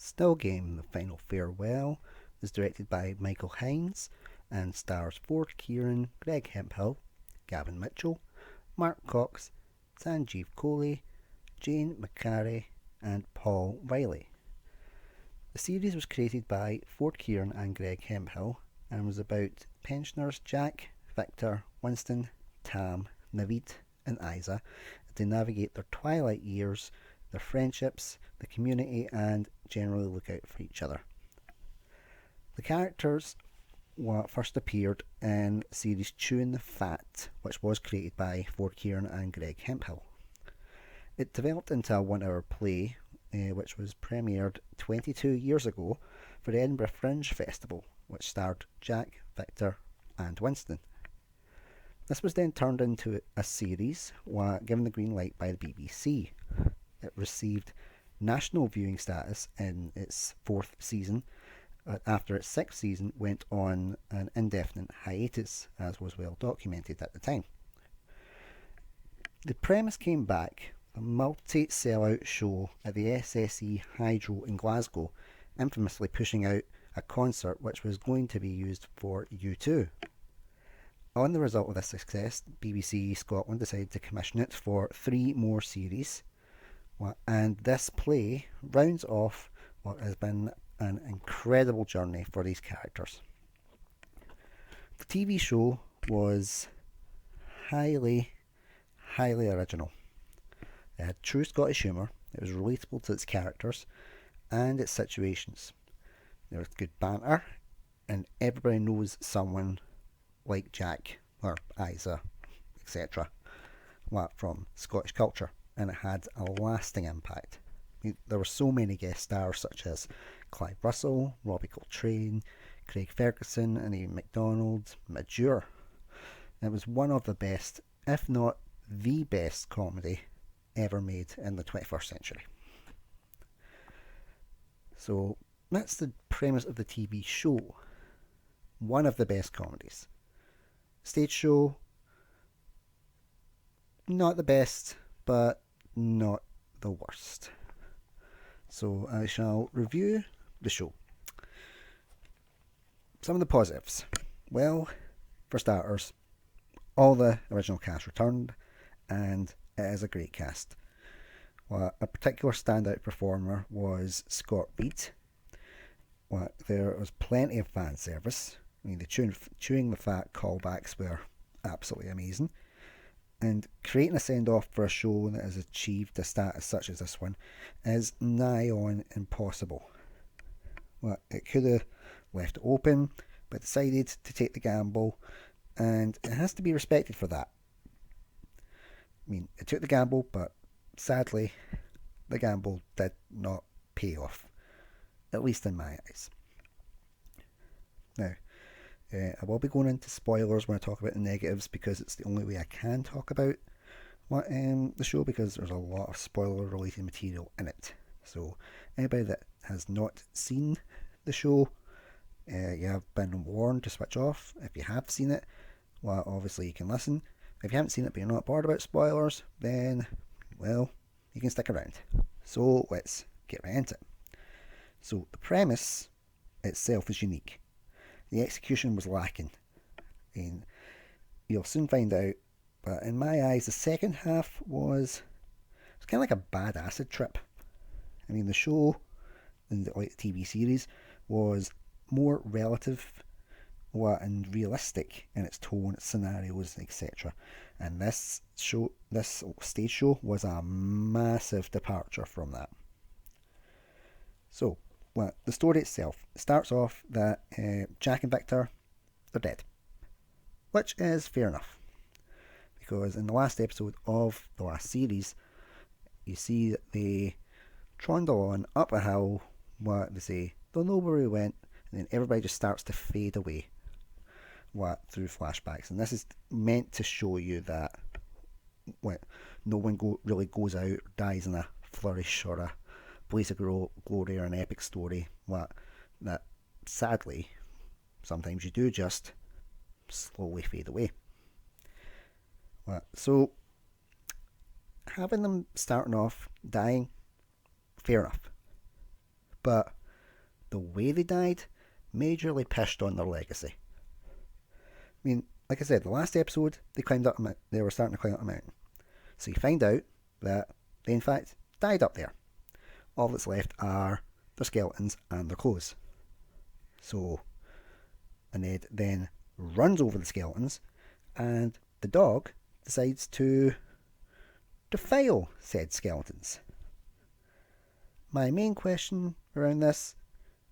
Still Game: The Final Farewell is directed by Michael Hines and stars Ford Kieran, Greg Hemphill, Gavin Mitchell, Mark Cox, Sanjeev Kohli, Jane McCarry, and Paul Riley. The series was created by Ford Kieran and Greg Hemphill and was about pensioners Jack, Victor, Winston, Tam, Naveed, and Isa as they navigate their twilight years, their friendships, the community, and generally look out for each other. The characters first appeared in series Chewing the Fat, which was created by Ford Kieran and Greg Hemphill. It developed into a 1 hour play, which was premiered 22 years ago for the Edinburgh Fringe Festival, which starred Jack, Victor, and Winston. This was then turned into a series, given the green light by the BBC. It received national viewing status in its 4th season. After its 6th season, went on an indefinite hiatus, as was well documented at the time. The premise came back, a multi-sellout show at the SSE Hydro in Glasgow, infamously pushing out a concert which was going to be used for U2. On the result of this success, BBC Scotland decided to commission it for 3 more series, and this play rounds off what has been an incredible journey for these characters. The TV show was highly original. It had true Scottish humour, it was relatable to its characters and its situations. There was good banter, and everybody knows someone like Jack or Isa, etc., from Scottish culture, and it had a lasting impact. There were so many guest stars such as Clive Russell, Robbie Coltrane, Craig Ferguson, and Ian MacDonald, Majur. It was one of the best, if not the best, comedy ever made in the 21st century. So that's the premise of the TV show. One of the best comedies. Stage show, not the best, but not the worst. So I shall review the show. Some of the positives. Well, for starters, all the original cast returned, and it is a great cast. A particular standout performer was Scott Reed. There was plenty of fan service. I mean, the chewing the fat callbacks were absolutely amazing. And creating a send-off for a show that has achieved a status such as this one is nigh on impossible. It could have left it open, but decided to take the gamble, and it has to be respected for that. I mean, it took the gamble, but sadly, the gamble did not pay off, at least in my eyes. Now, I will be going into spoilers when I talk about the negatives, because it's the only way I can talk about the show, because there's a lot of spoiler related material in it. So anybody that has not seen the show, you have been warned to switch off. If you have seen it, obviously you can listen. If you haven't seen it but you're not bothered about spoilers, then you can stick around. So let's get right into it. So the premise itself is unique. The execution was lacking, and you'll soon find out, but in my eyes the second half was kind of like a bad acid trip. I mean, the show, the TV series, was more relative and realistic in its tone, its scenarios, etc. And this stage show, was a massive departure from that. So, the story itself starts off that Jack and Victor, they're dead. Which is fair enough, because in the last episode of the last series, you see that they trundle on up a hill, they say, they'll know where we went, and then everybody just starts to fade away through flashbacks. And this is meant to show you that no one really goes out or dies in a flourish or a blaze of glory or an epic story. That sadly, sometimes you do just slowly fade away. So having them starting off dying, fair enough. but the way they died majorly pissed on their legacy. I mean, like I said, the last episode, they were starting to climb up a mountain. So you find out that they in fact died up there. All that's left are their skeletons and their clothes. So Ned then runs over the skeletons, and the dog decides to defile said skeletons. My main question around this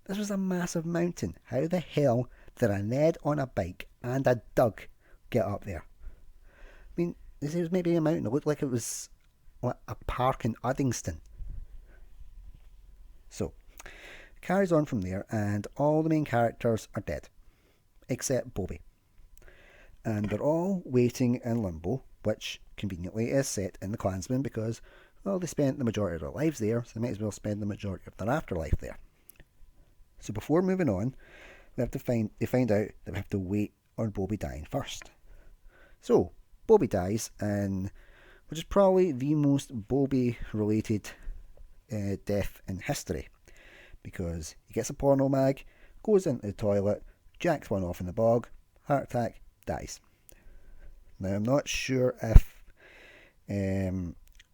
was a massive mountain. How the hell did a Ned on a bike and a Doug get up there? I mean, it was maybe a mountain. It looked like it was a park in Uddingston. So, carries on from there, and all the main characters are dead, except Bobby. And they're all waiting in limbo, which conveniently is set in the Klansmen because, well, they spent the majority of their lives there, so they might as well spend the majority of their afterlife there. So before moving on, they find out that we have to wait on Bobby dying first. So, Bobby dies, which is probably the most Bobby-related death in history, because he gets a porno mag, goes into the toilet, jacks one off in the bog, heart attack, dies. Now, I'm not sure if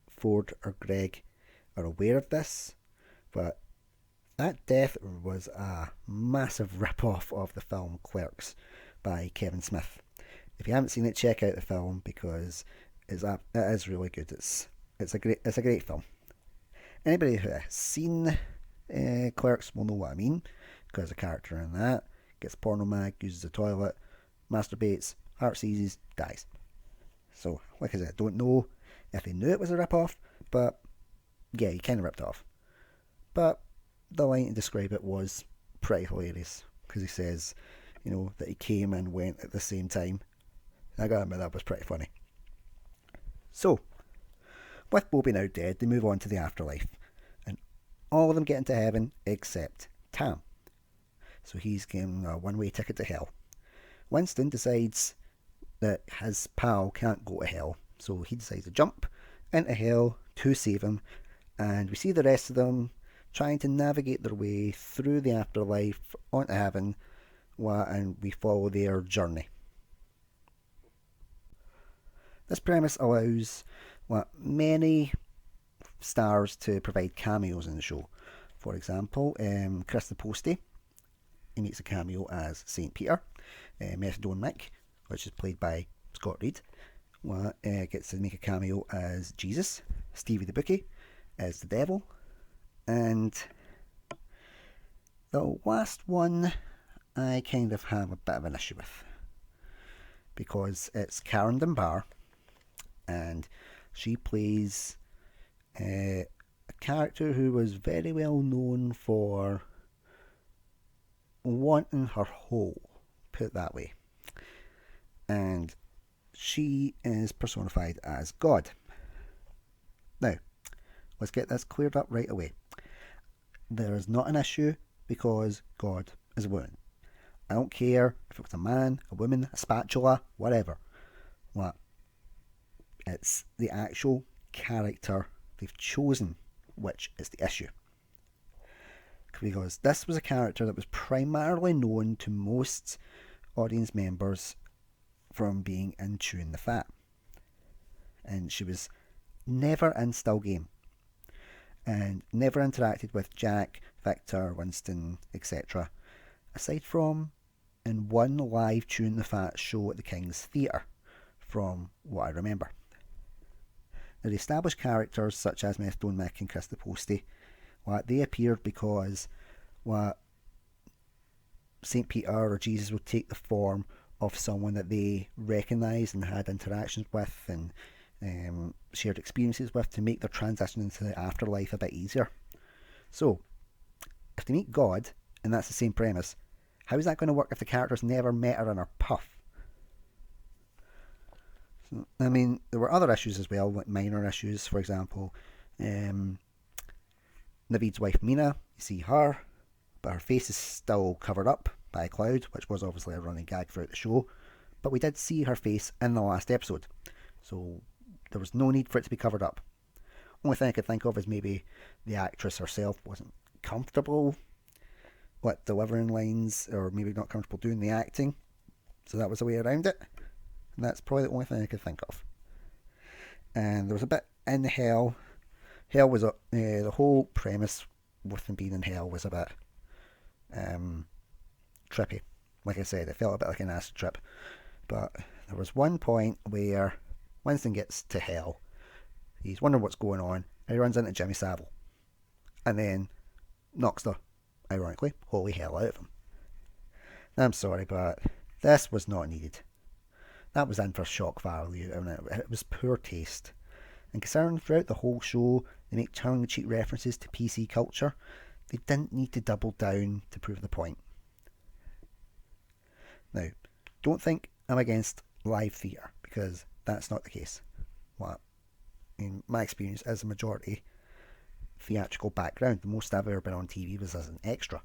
Ford or Greg are aware of this, but that death was a massive rip-off of the film Clerks by Kevin Smith. If you haven't seen it, check out the film because it is really good. It's a great film. Anybody who has seen Clerks will know what I mean, because a character in that gets porno mag, uses the toilet, masturbates, heart seizes, dies. So, like I said, I don't know if they knew it was a rip-off, but yeah, he kind of ripped off. But the line to describe it was pretty hilarious, because he says, that he came and went at the same time. I gotta admit, that was pretty funny. So, with Bobby now dead, they move on to the afterlife, and all of them get into heaven except Tam. So he's given a one-way ticket to hell. Winston decides that his pal can't go to hell, so he decides to jump into hell to save him, and we see the rest of them trying to navigate their way through the afterlife onto heaven, and we follow their journey. This premise allows many stars to provide cameos in the show. For example, Chris the Postie, he makes a cameo as St. Peter. Methadone Mick, which is played by Scott Reed, gets to make a cameo as Jesus. Stevie the Bookie as the devil. And the last one I kind of have a bit of an issue with, because it's Karen Dunbar, and she plays a character who was very well known for wanting her whole, put it that way. And she is personified as God. Now, let's get this cleared up right away. There is not an issue because God is a woman. I don't care if it was a man, a woman, a spatula, whatever. It's the actual character they've chosen which is the issue. Because this was a character that was primarily known to most audience members from being in Chewing the Fat. And she was never in Still Game, and never interacted with Jack, Victor, Winston, etc. aside from in one live Chewing the Fat show at the King's Theatre, from what I remember. Now, the established characters such as Methadone Mick and Chris the Postie, they appeared because St. Peter or Jesus would take the form of someone that they recognised and had interactions with and shared experiences with, to make their transition into the afterlife a bit easier. So, if they meet God, and that's the same premise, how is that going to work if the characters never met her in her puff? So, I mean, there were other issues as well, like minor issues. For example, Naveed's wife Mina, you see her, but her face is still covered up by a cloud, which was obviously a running gag throughout the show. But we did see her face in the last episode, so there was no need for it to be covered up. Only thing I could think of is maybe the actress herself wasn't comfortable delivering lines, or maybe not comfortable doing the acting, so that was a way around it. And that's probably the only thing I could think of. And there was a bit in hell. Hell was the whole premise with them being in hell was a bit trippy. Like I said, it felt a bit like an acid trip. But there was one point where Winston gets to hell. He's wondering what's going on, and he runs into Jimmy Savile, and then knocks the, ironically, holy hell out of him. Now, I'm sorry, but this was not needed. That was in for shock value, and it was poor taste. And considering throughout the whole show they make tongue-in-cheek references to PC culture, they didn't need to double down to prove the point. Now, don't think I'm against live theatre, because that's not the case. Well, in my experience as a majority theatrical background, the most I've ever been on TV was as an extra.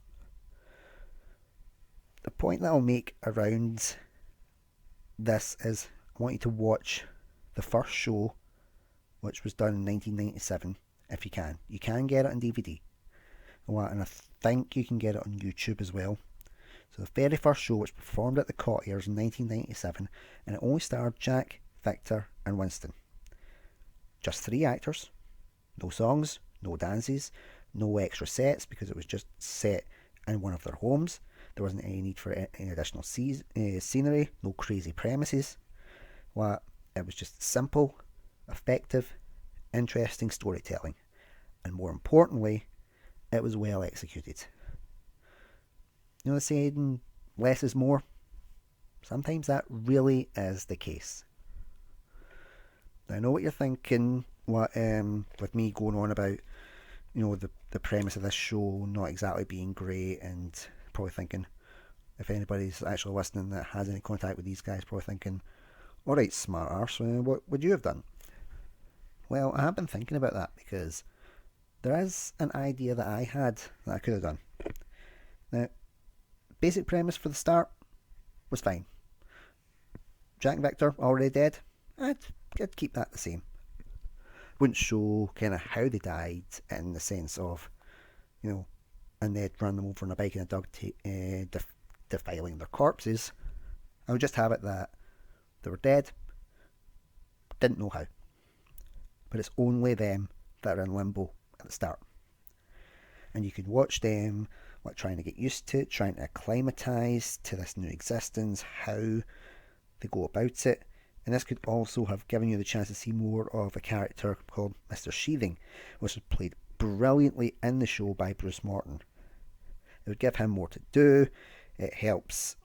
The point that I'll make around this is I want you to watch the first show, which was done in 1997, if you can. You can get it on DVD. And I think you can get it on YouTube as well. So the very first show, which performed at the Courtiers in 1997, and it only starred Jack, Victor and Winston. Just 3 actors, no songs, no dances, no extra sets, because it was just set in one of their homes. There wasn't any need for any additional scenery, no crazy premises. Well, it was just simple, effective, interesting storytelling. And more importantly, it was well executed. You know the saying, less is more? Sometimes that really is the case. Now, I know what you're thinking, with me going on about, the premise of this show not exactly being great, and probably thinking, if anybody's actually listening that has any contact with these guys, probably thinking, alright, smart arse, what would you have done? Well, I have been thinking about that, because there is an idea that I had that I could have done. Now, basic premise for the start was fine. Jack and Victor already dead. I'd keep that the same. Wouldn't show kind of how they died in the sense of, and they'd run them over on a bike in a dog defiling their corpses. I would just have it that they were dead, didn't know how. But it's only them that are in limbo at the start. And you can watch them trying to get used to it, trying to acclimatise to this new existence, how they go about it. And this could also have given you the chance to see more of a character called Mr. Sheathing, which was played brilliantly in the show by Bruce Morton. It would give him more to do. It helps,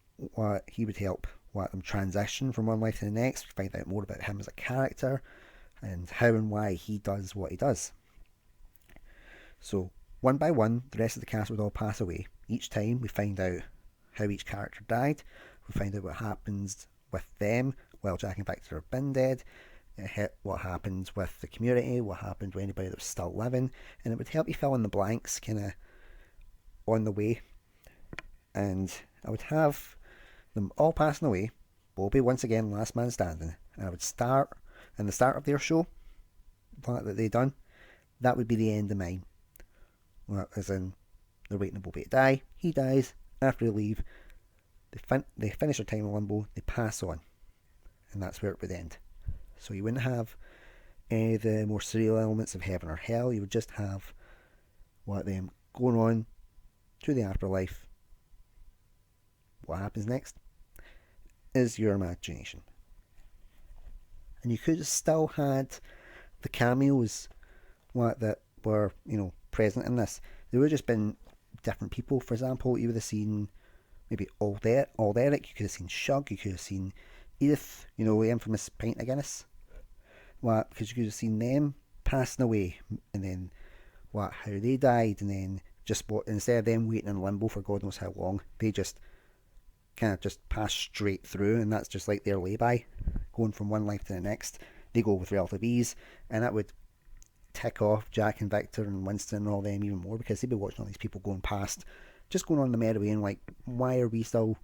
he would help them transition from one life to the next. We find out more about him as a character and how and why he does what he does. So, one by one, the rest of the cast would all pass away. Each time we find out how each character died. We find out what happens with them while Jack and Victor have been dead. What happened with the community, what happened with anybody that was still living. And it would help you fill in the blanks kind of on the way. And I would have them all passing away. Bobby once again last man standing. And I would start, in the start of their show that they done, that would be the end of mine. As in, they're waiting for Bobby to die, he dies, after they leave, they finish their time in limbo, they pass on. And that's where it would end. So you wouldn't have any of the more surreal elements of heaven or hell, you would just have them going on to the afterlife. What happens next is your imagination. And you could have still had the cameos that were, present in this. They would have just been different people. For example, you would have seen maybe Old Eric, you could have seen Shug, you could have seen Edith, the infamous pint of Guinness. Because you could have seen them passing away, and then how they died, and then instead of them waiting in limbo for God knows how long, they just kind of just pass straight through, and that's just like their lay-by, going from one life to the next. They go with relative ease, and that would tick off Jack and Victor and Winston and all them even more, because they'd be watching all these people going past, just going on the merry way, and why are we still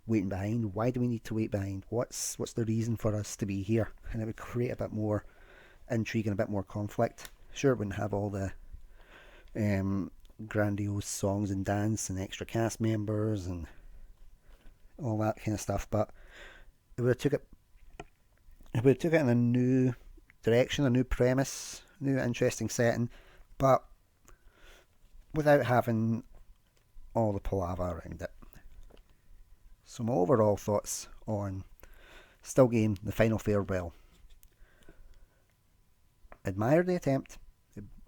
waiting behind? Why do we need to wait behind? What's the reason for us to be here? And it would create a bit more intrigue and a bit more conflict. Sure, it wouldn't have all the grandiose songs and dance and extra cast members and all that kind of stuff, but it would have took it in a new direction, a new premise, new interesting setting, but without having all the palaver around it. So my overall thoughts on Still Game, The Final Farewell. Admire the attempt,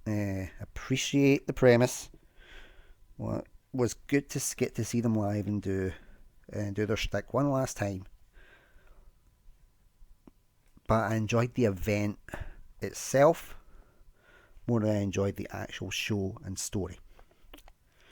appreciate the premise. Well, it was good to get to see them live and do their shtick one last time. But I enjoyed the event itself more than I enjoyed the actual show and story.